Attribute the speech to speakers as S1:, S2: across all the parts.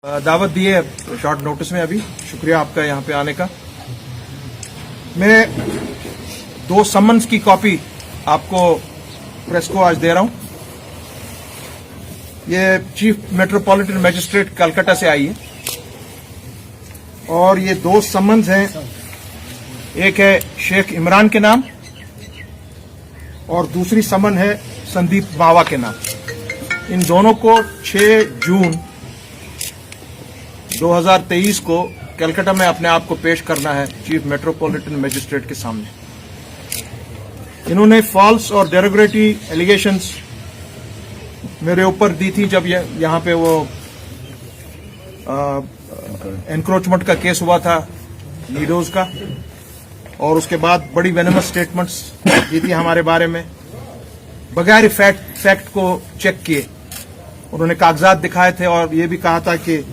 S1: दावत दी है short notice में। अभी शुक्रिया आपका यहाँ पे आने का। मैं 2 समन्स की कॉपी आपको प्रेस को आज दे रहा हूं। ये चीफ मेट्रोपॉलिटन मजिस्ट्रेट कलकत्ता से आई है और ये 2 समन्स हैं। एक है शेख इमरान के नाम और दूसरी समन है संदीप मावा के नाम। इन दोनों को 6 जून 2023 को कलकत्ता में अपने आप को पेश करना है चीफ मेट्रोपॉलिटन मजिस्ट्रेट के सामने। इन्होंने फॉल्स और डेरोगेटरी एलिगेशंस मेरे ऊपर दी थी जब यहाँ पे वो एनक्रोचमेंट का केस हुआ था नीडोज का, और उसके बाद बड़ी वेनमस स्टेटमेंट्स दी थी हमारे बारे में बगैर फैक्ट को चेक किए। उन्होंने कागजात दिखाए थे और ये भी कहा था कि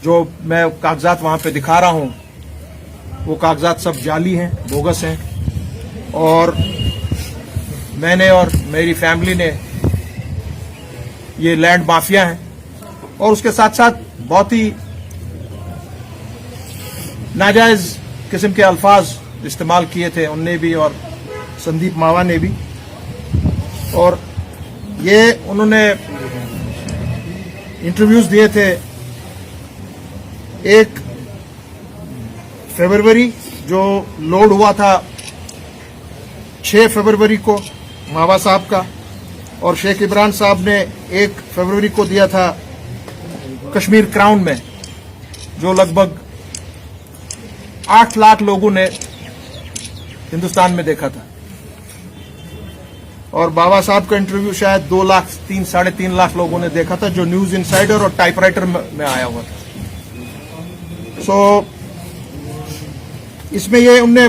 S1: जो मैं कागजात वहां पे दिखा रहा हूं वो कागजात सब जाली हैं, बोगस हैं, और मैंने और मेरी फैमिली ने ये लैंड माफिया हैं। और उसके साथ साथ बहुत ही नाजायज किस्म के अल्फाज इस्तेमाल किए थे उनने भी और संदीप मावा ने भी। और ये उन्होंने इंटरव्यूज दिए थे 1 फरवरी जो लोड हुआ था 6 फरवरी को मावा साहब का, और शेख इमरान साहब ने 1 फरवरी को दिया था कश्मीर क्राउन में, जो लगभग 8 लाख लोगों ने हिंदुस्तान में देखा था। और बाबा साहब का इंटरव्यू शायद 2 लाख 3.5 लाख लोगों ने देखा था, जो न्यूज इनसाइडर और टाइपराइटर में आया हुआ था। इसमें ये उनने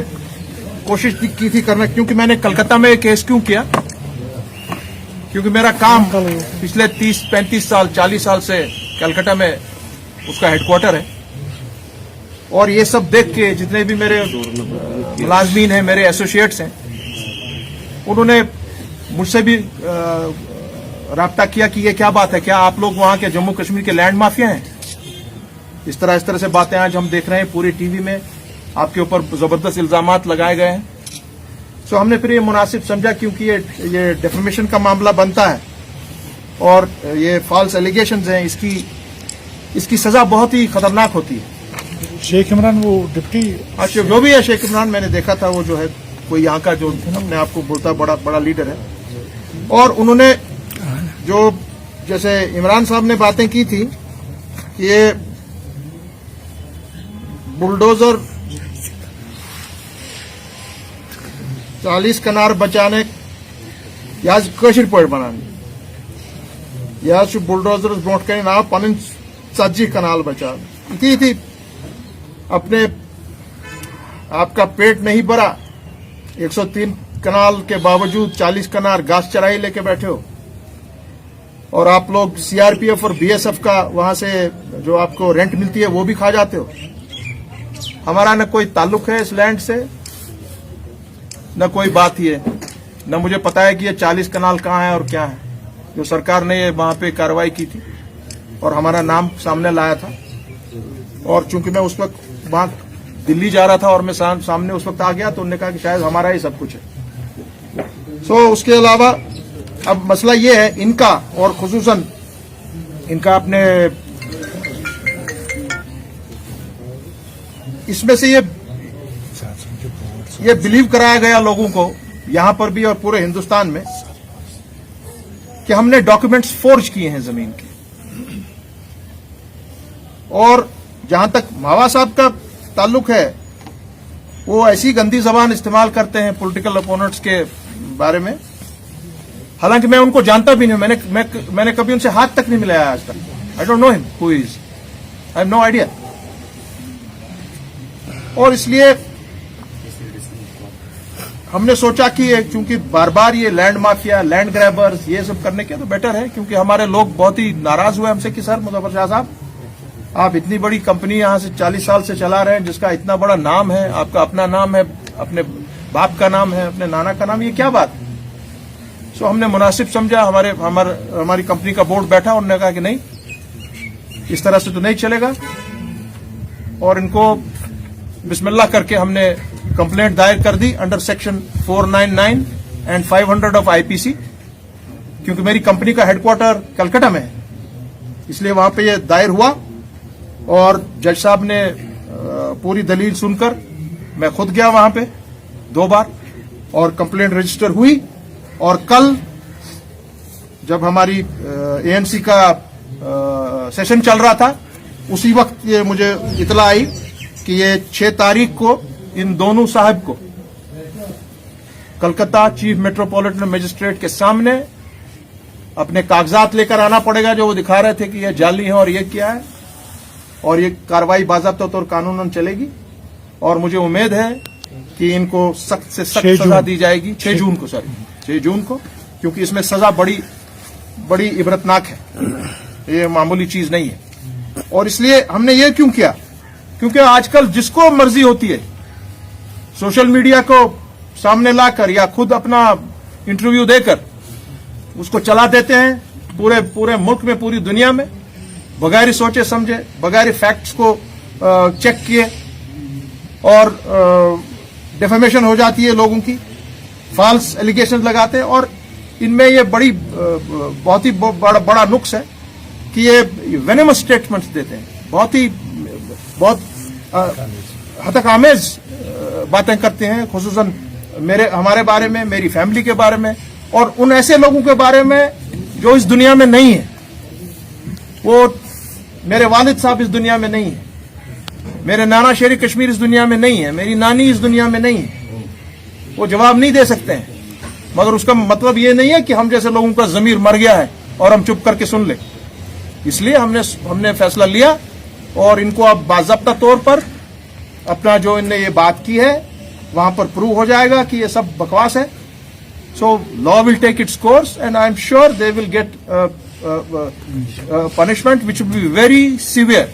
S1: कोशिश की थी करना, क्योंकि मैंने कलकत्ता में केस क्यों किया, क्योंकि मेरा काम पिछले 30-35 साल 40 साल से कलकत्ता में उसका हेडक्वार्टर है। और ये सब देख के जितने भी मेरे मुलाजमीन हैं, मेरे एसोसिएट्स हैं, उन्होंने मुझसे भी राब्ता किया कि ये क्या बात है, क्या आप लोग वहां के जम्मू कश्मीर के लैंड माफिया हैं। इस तरह से बातें आज हम देख रहे हैं पूरी टीवी में, आपके ऊपर जबरदस्त इल्जामात लगाए गए हैं। सो हमने फिर ये मुनासिब समझा, क्योंकि ये डेफेमेशन का मामला बनता है और ये फॉल्स एलिगेशंस हैं, इसकी सजा बहुत ही खतरनाक होती है।
S2: शेख इमरान वो डिप्टी
S1: जो भी है शेख इमरान, मैंने देखा था वो जो है कोई यहाँ का जो अपने आप को बोलता बड़ा लीडर है। और उन्होंने जो जैसे इमरान साहब ने बातें की थी कि ये बुलडोजर 40 कनार बचाने या कशिर पड़ बनाने या बुलडोजर ब्रोट करें ना पन 40 कनाल बचा थी। अपने आपका पेट नहीं भरा, 103 कनाल के बावजूद 40 कनार घास चराई लेके बैठे हो, और आप लोग सीआरपीएफ और बीएसएफ का वहां से जो आपको रेंट मिलती है वो भी खा जाते हो। हमारा न कोई ताल्लुक है इस लैंड से, न कोई बात ही है, न मुझे पता है कि ये 40 कनाल कहाँ है और क्या है। जो सरकार ने ये वहां पे कार्रवाई की थी और हमारा नाम सामने लाया था, और चूंकि मैं उस वक्त वहां दिल्ली जा रहा था और मैं सामने उस वक्त आ गया, तो उन्होंने कहा कि शायद हमारा ही सब कुछ है। उसके अलावा अब मसला ये है इनका, और खुसूसन इनका अपने इसमें से ये बिलीव कराया गया लोगों को यहां पर भी और पूरे हिंदुस्तान में कि हमने डॉक्यूमेंट्स फोर्ज किए हैं जमीन के। और जहां तक मावा साहब का ताल्लुक है, वो ऐसी गंदी जबान इस्तेमाल करते हैं पॉलिटिकल अपोनेंट्स के बारे में, हालांकि मैं उनको जानता भी नहीं। मैंने कभी उनसे हाथ तक नहीं मिलाया आज तक। I don't know him who is, I have no idea. और इसलिए हमने सोचा कि चूंकि बार बार ये लैंड माफिया, लैंड ग्रैबर्स ये सब करने के तो बेटर है, क्योंकि हमारे लोग बहुत ही नाराज हुए हमसे कि सर मुजफ्फर शाह साहब, आप इतनी बड़ी कंपनी यहां से 40 साल से चला रहे हैं, जिसका इतना बड़ा नाम है, आपका अपना नाम है, अपने बाप का नाम है, अपने नाना का नाम, ये क्या बात। हमने मुनासिब समझा, हमारी कंपनी का बोर्ड बैठा, उन्होंने कहा कि नहीं,
S3: इस तरह से तो नहीं चलेगा। और इनको बिस्मिल्लाह करके हमने कंप्लेंट दायर कर दी under section 499 and 500 of IPC, क्योंकि मेरी कंपनी का हेडक्वार्टर कलकत्ता में है, इसलिए वहां पे ये दायर हुआ। और जज साहब ने पूरी दलील सुनकर, मैं खुद गया वहां पे 2 बार और कंप्लेंट रजिस्टर हुई। और कल जब हमारी एएनसी का सेशन चल रहा था, उसी वक्त ये मुझे इतला आई कि ये 6 तारीख को इन दोनों साहब को कलकत्ता चीफ मेट्रोपॉलिटन मजिस्ट्रेट के सामने अपने कागजात लेकर आना पड़ेगा, जो वो दिखा रहे थे कि ये जाली है और ये क्या है, और ये कार्रवाई बाज़ाब्ता तौर कानूनन चलेगी। और मुझे उम्मीद है कि इनको सख्त से सख्त सजा दी जाएगी 6 जून को, क्योंकि इसमें सजा बड़ी इबरतनाक है, ये मामूली चीज नहीं है। और इसलिए हमने ये क्यों किया, क्योंकि आजकल जिसको मर्जी होती है सोशल मीडिया को सामने लाकर या खुद अपना इंटरव्यू देकर उसको चला देते हैं पूरे मुल्क में, पूरी दुनिया में, बगैर सोचे समझे, बगैर फैक्ट्स को चेक किए, और डेफेमेशन हो जाती है लोगों की, फॉल्स एलिगेशन लगाते हैं। और इनमें ये बहुत ही बड़ा नुक्स है कि ये वेनेमस स्टेटमेंट्स देते हैं, बहुत हतकामेज बातें करते हैं, खुसूसन हमारे बारे में, मेरी फैमिली के बारे में, और उन ऐसे लोगों के बारे में जो इस दुनिया में नहीं है। वो मेरे वालिद साहब इस दुनिया में नहीं है, मेरे नाना शेर कश्मीर इस दुनिया में नहीं है, मेरी नानी इस दुनिया में नहीं है। वो जवाब नहीं दे सकते हैं, मगर उसका मतलब ये नहीं है कि हम जैसे लोगों का ज़मीर मर गया है और हम चुप करके सुन ले। इसलिए हमने फैसला लिया, और इनको अब बाज़ाब्ता तौर पर अपना जो इनने ये बात की है वहां पर प्रूव हो जाएगा कि ये सब बकवास है। So law will take its course and I am sure they will get punishment which will be very severe.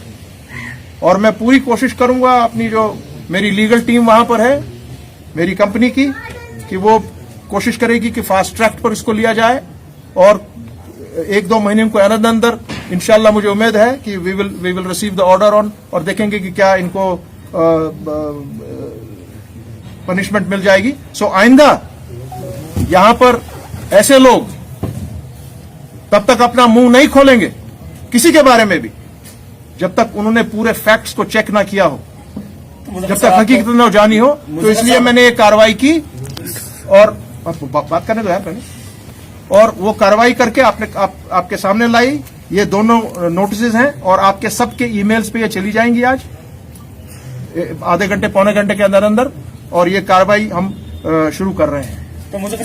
S3: और मैं पूरी कोशिश करूंगा, अपनी जो मेरी लीगल टीम वहां पर है मेरी कंपनी की, कि वो कोशिश करेगी कि फास्ट ट्रैक पर इसको लिया जाए, और 1-2 महीने को अंदर इंशाल्लाह मुझे उम्मीद है कि we will receive the order on, और देखेंगे कि क्या इनको पनिशमेंट मिल जाएगी। सो आइंदा यहां पर ऐसे लोग तब तक अपना मुंह नहीं खोलेंगे किसी के बारे में भी, जब तक उन्होंने पूरे फैक्ट्स को चेक ना किया हो, जब तक हकीकत न जानी हो। तो इसलिए मैंने ये कार्रवाई की, और बात करने दो यार पहले। और वो कार्रवाई करके आपके सामने लाई। ये दोनों नोटिस हैं, और आपके सबके ईमेल्स पे ये चली जाएंगी आज आधे घंटे पौने घंटे के अंदर, और ये कार्रवाई हम शुरू कर रहे हैं।
S4: तो मुझे